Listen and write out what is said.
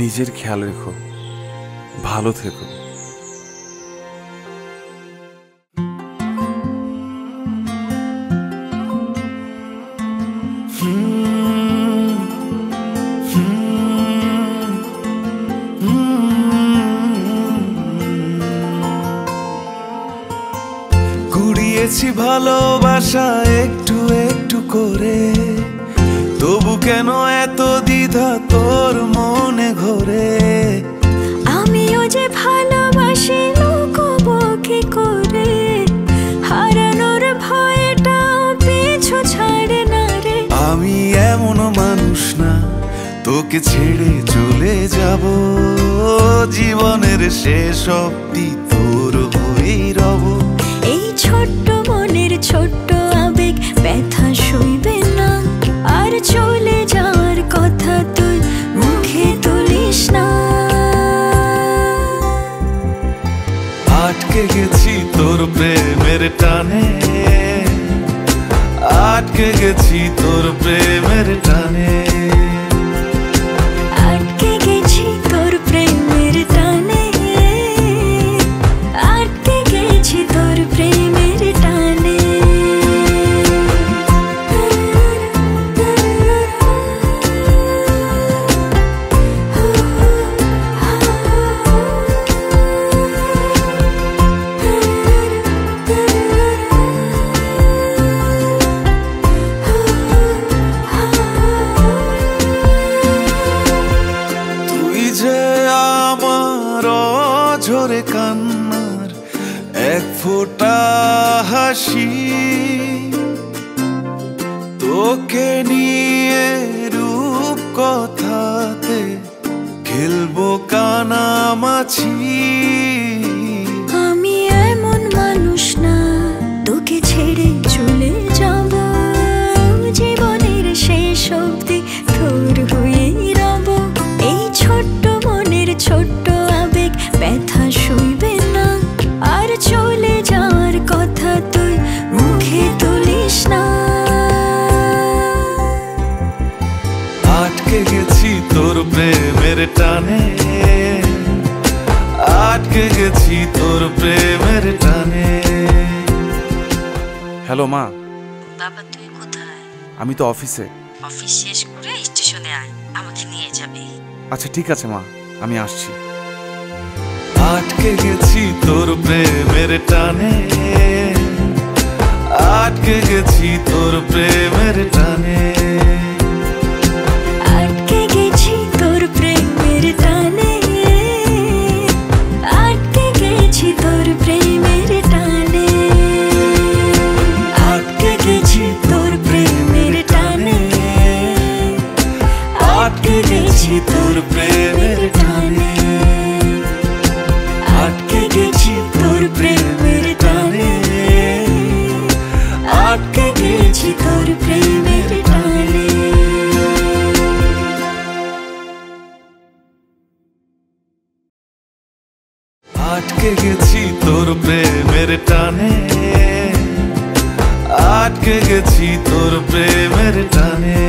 নিজের খেয়াল রেখো, ভালো থেকো। কুড়িয়েছি ভালোবাসা একটু একটু করে, তবু কেন এত দ্বিধা তোর মনে ঘোরে? আমিও যে ভালোবাসি লুকোবো কি করে, হারানোর ভয়টাও পিছু ছাড়ে না রে। আমি এমন মানুষ না তোকে ছেড়ে চলে যাব, জীবনের শেষ অবধি তোর হয়েই রব। এই ছোট্ট মনের ছোট্ট আবেগ ব্যথা সইবে না, আর চলে যাওয়ার কথা তুই মুখে তুলিস না। আটকে গেছি তোর প্রেমের টানে, আটকে গেছি তোর প্রেমের টানে, আটকে গেছি তোর প্রেমের টানে, আটকে গেছি তোর প্রেমের টানে। ঝরে কান্নার এক ফোঁটা হাসি, তোকে নিয়ে রূপ কথাতে খেলবো কানামাছি। আমি এমন মানুষ না তোকে ছেড়ে চলে যাব, জীবনের শেষ অবধি তোর হয়েই রব। এই ছোট্ট মনের ছোট্ট আবেগ ব্যথা সইবে না, আর চলে যাওয়ার কথা তুই মুখে তুলিস না। আটকে গেছি তোর প্রেমের টানে, আটকে গেছি তোর প্রেমের টানে। হ্যালো মা। বাবা তুই কোথায়? আমি তো অফিসে। অফিস শেষ করে স্টেশনে আয়, আমাকে নিয়ে যাবে। আচ্ছা ঠিক আছে মা, আমি আসছি। আটকে গেছি তোর প্রেমের টানে, আটকে গেছি তোর প্রেমের টানে, আটকে গেছি তোর প্রেমের টানে, আটকে গেছি তোর প্রেমের টানে, আটকে গেছি তোর প্রেমের টানে, আটকে গেছি তোর প্রেমের টানে, আটকে গেছি তোর প্রেমের টানে, আটকে গেছি তোর প্রেমের টানে। আটকে গেছি তোর প্রেমের টানে, আটকে গেছি তোর প্রেমের টানে।